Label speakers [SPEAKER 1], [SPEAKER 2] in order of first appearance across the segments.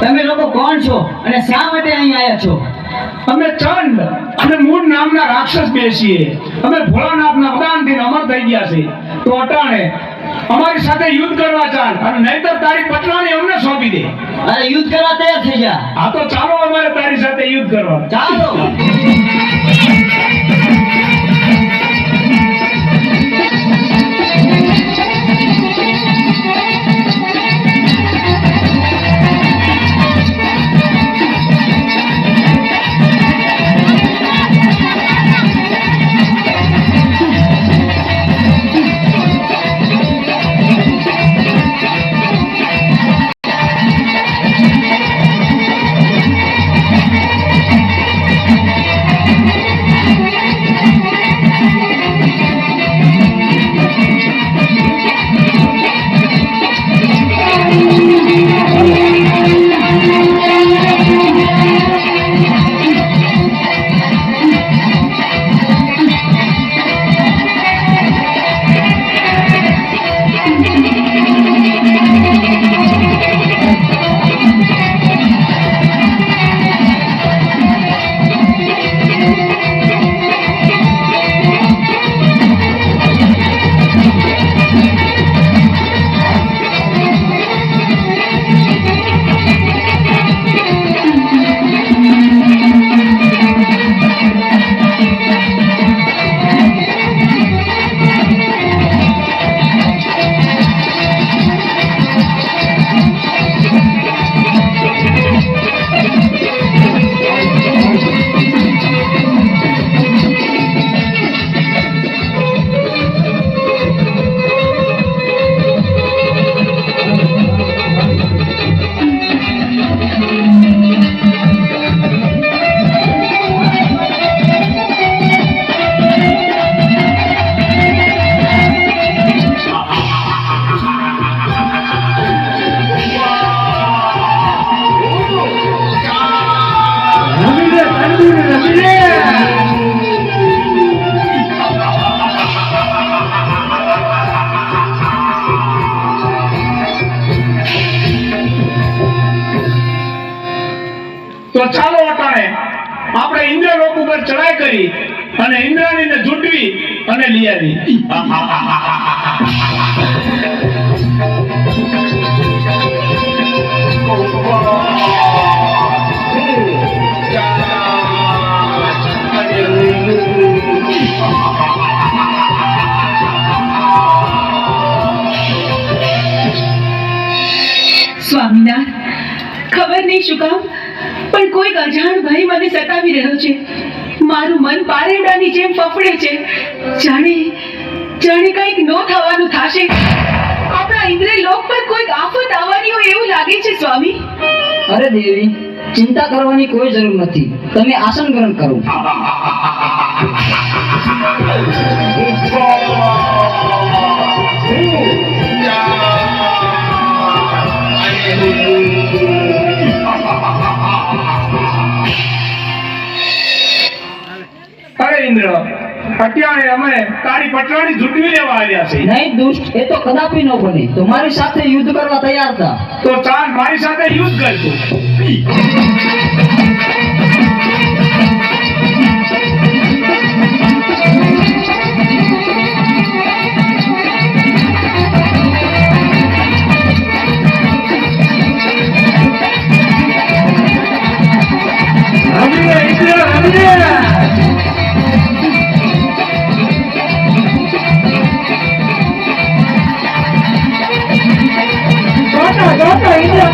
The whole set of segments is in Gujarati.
[SPEAKER 1] તમે લોકો કોણ છો અને શા માટે અહીં આવ્યા છો?
[SPEAKER 2] અમે ચંડ અને મૂળ નામના રાક્ષસ બેસીએ. અમે ભોળાનાથના વરદાનથી અમર થઈ ગયા છે. તો અટાણે અમારી સાથે યુદ્ધ કરવા ચાલ, અને નહીતર તારી પટરાણી અમને સોંપી દે.
[SPEAKER 1] અરે યુદ્ધ કરવા તૈયાર થઈ જા.
[SPEAKER 2] હા તો ચાલો અમારે તારી સાથે યુદ્ધ કરવા.
[SPEAKER 1] ચાલો.
[SPEAKER 2] તો ચાલો અટાણે આપણે ઇન્દ્રલોક ઉપર ચડાઈ કરી અને ઇન્દ્રાણીને ઝૂંટવી અને લઈ આવી.
[SPEAKER 3] સ્વામિનાથ, ખબર નહીં શું કામ પણ કોઈ અજાણ ભાઈ મને સતાવી રહ્યો છે. મારું મન પારેડાની જેમ ફફડે છે. જાણે કંઈક નો થવાનું થશે. આપણા ઇન્દ્રલોક પર કોઈક આફત આવવાની હોય એવું લાગે છે સ્વામી.
[SPEAKER 1] અરે દેવી, ચિંતા કરવાની કોઈ જરૂર નથી. તમે આસન ગ્રહણ કરો.
[SPEAKER 2] અરે ઇન્દ્ર, અત્યારે અમે તારી પટરાણી ઝૂંટવી લેવા આવ્યા છે.
[SPEAKER 1] નહીં દુષ્ટ, એ તો કદાપી ન બને. તમારી સાથે યુદ્ધ કરવા તૈયાર હતા.
[SPEAKER 2] તો ચાલ મારી સાથે યુદ્ધ કરજો.
[SPEAKER 1] Go, Indra,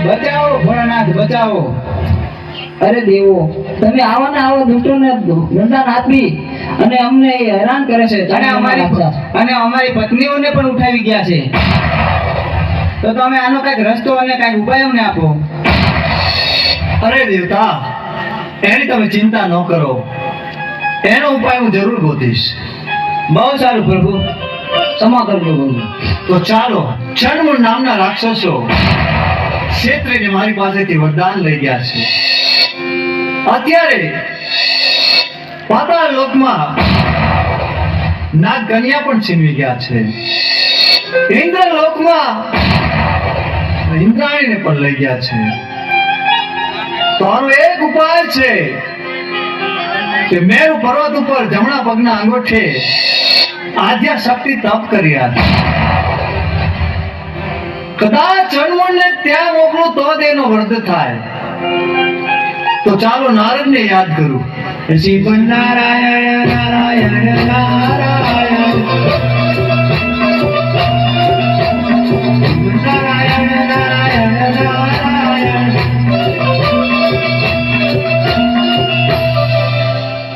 [SPEAKER 4] બચાવો ભોળાનાથ, બચાવો.
[SPEAKER 1] અરે દેવો, તમે આવા ને આવા દુષ્ટોને વરદાન આપી અને અમને હેરાન કરે છે.
[SPEAKER 4] અને અમારી પત્નીઓને પણ ઉઠાવી ગયા છે. તો તમે આનો કઈક રસ્તો અને કઈક ઉપાય અમને આપો.
[SPEAKER 5] અરે દેવતા, એની તમે ચિંતા ન કરો, એનો ઉપાય હું જરૂર ગોતીશ.
[SPEAKER 4] બહુ સારું પ્રભુ.
[SPEAKER 1] ક્ષમા કરજો પ્રભુ.
[SPEAKER 5] તો ચાલો, ચંડમુંડ નામના રાક્ષસો ક્ષેત્રીને મારી પાસેથી વરદાન લઈ ગયા છે. અત્યારે પાતાળ લોકમાં નાગ કન્યા પણ છીનવી ગયા છે. ઇન્દ્ર લોકમાં ઇન્દ્રાણીને પણ લઈ ગયા છે. તો આનો એક ઉપાય છે કે મેરુ પર્વત ઉપર જમણા પગના અંગૂઠે આદ્યા શક્તિ તપ કરી રહ્યા છે. કદાચ ચંડમુંડને ત્યાં મોકલું તો જ એનો વધ થાય. તો ચાલો નારદને યાદ કરું.
[SPEAKER 4] શિવ નારાયણ નારાયણ નારાયણ નારાયણ નારાયણ નારાયણ.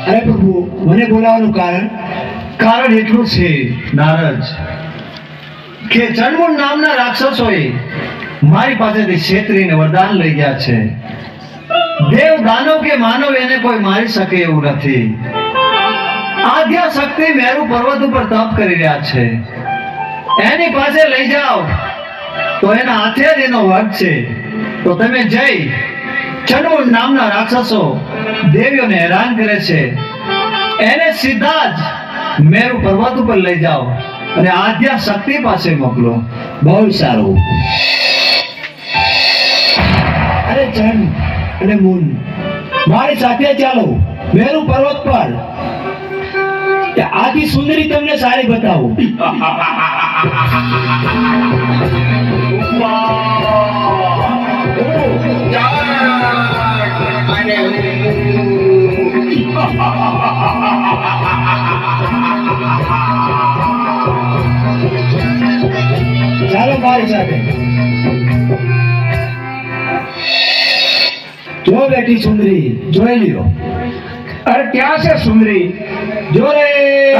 [SPEAKER 4] અરે પ્રભુ, મને બોલાવવાનું
[SPEAKER 5] કારણ એટલું છે નારદ કે ચંડમુંડ નામના રાક્ષસોએ મારી પાસેથી ક્ષેત્રીને વરદાન લઈ ગયા છે. દેવ દાનવ કે માનવ એને કોઈ મારી શકે એવું નથી. આદ્યા શક્તિ મેરુ પર્વત ઉપર તપ કરી રહ્યા છે. એની પાસે લઈ જાઓ તો એના હાથે જ એનો વધ છે. તો તમે જઈ ચંડમુંડ નામના રાક્ષસો દેવીઓને હેરાન કરે છે એને સીધા જ મેરુ પર્વત ઉપર લઈ જાઓ અને આદ્યા શક્તિ પાસે મોકલો.
[SPEAKER 4] બહુ સારું. અરે ચંડ અને મૂન, મારી સાથે ચાલો મેરુ પર્વત પર. આથી સુંદરી તમને સારી બતાવું. ચાલો મારી સાથે. જો બેટી સુંદરી, જોઈ લ્યો.
[SPEAKER 2] અરે ક્યાં છે સુંદરી?
[SPEAKER 4] જો રે.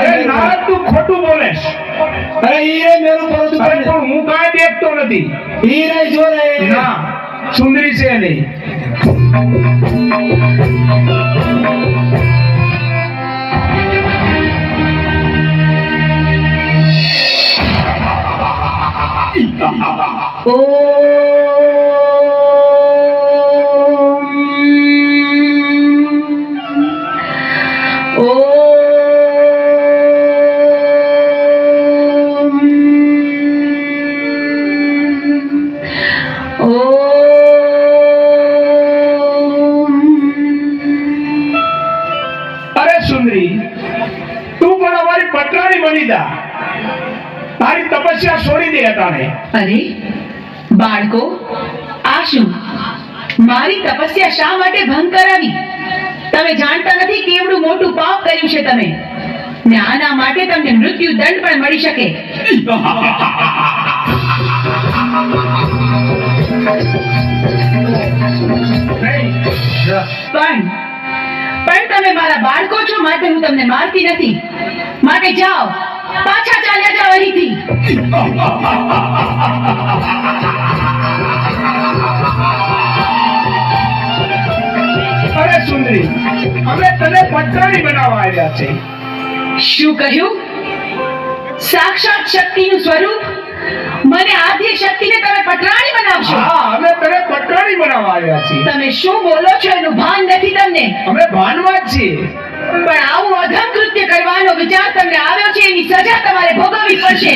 [SPEAKER 2] અરે ના, તું ખોટું બોલેશ.
[SPEAKER 4] અરે ઈ રે મેરું પર્વત ઉપર.
[SPEAKER 2] અરે પણ હું કાંઈ દેખતો નથી.
[SPEAKER 4] ઈ રે, જો રે.
[SPEAKER 2] ના, સુંદરી છે નહીં. અરે સુંદરી, તું પણ અમારી પટરાણી બની જા. તારી તપસ્યા છોડી દે અટાણે.
[SPEAKER 3] અરે બાળકો, આ શું? મારી તપસ્યા શા માટે ભંગ કરાવી? તમે જાણતા નથી કેવડું મોટું પાપ કર્યું છે તમે, ને આના માટે તમને મૃત્યુ દંડ પણ મળી શકે. પણ તમે મારા બાળકો છો, માટે હું તમને મારતી નથી. માટે જાઓ, પાછા ચાલ્યા જાઓ અહીંથી.
[SPEAKER 2] અરે સુંદરી, અમે તને પટરાણી બનાવવા આવ્યા છે.
[SPEAKER 3] શું કહ્યું? સાક્ષાત શક્તિનું સ્વરૂપ મને આદ્ય શક્તિને તમે પટરાણી બનાવશો?
[SPEAKER 2] હા, અમે તને પટરાણી બનાવવા આવ્યા છીએ.
[SPEAKER 3] તમે શું બોલો છો એનું ભાન નથી તમને?
[SPEAKER 2] અમે ભાનમાં જ છીએ.
[SPEAKER 3] પણ આવું અધમ કૃત્ય કરવાનો વિચાર તમને આવ્યો છે, એની સજા તમારે ભોગવવી પડશે.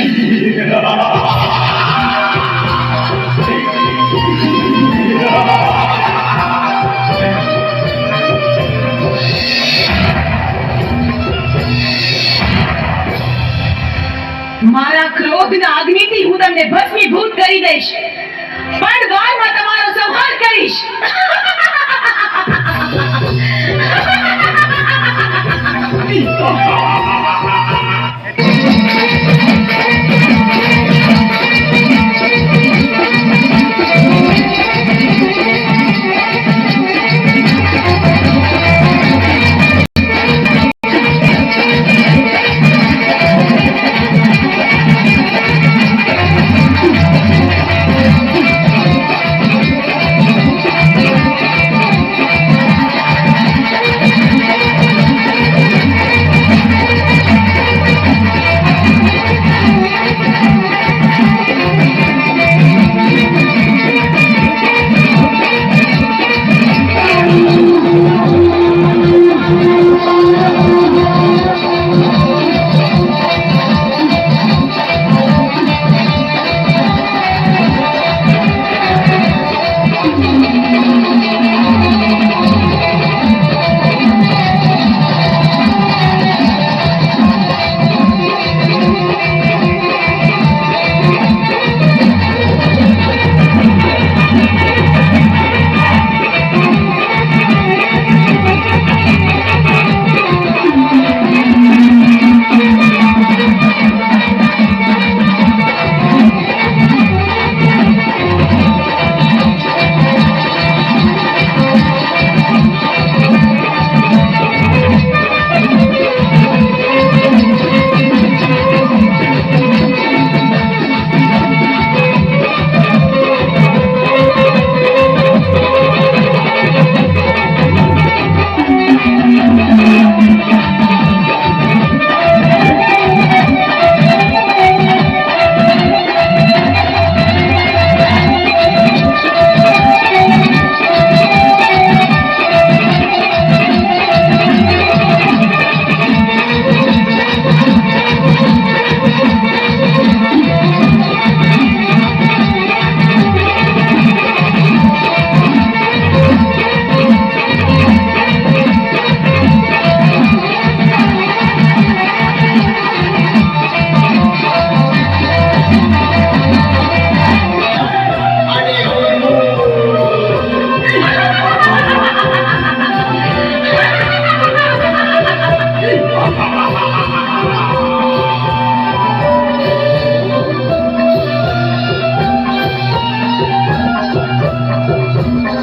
[SPEAKER 3] મારા ક્રોધના અગ્નિથી હું તમને ભસ્મીભૂત કરી દઈશ, પણ વારમાં તમારો સંહાર કરીશ.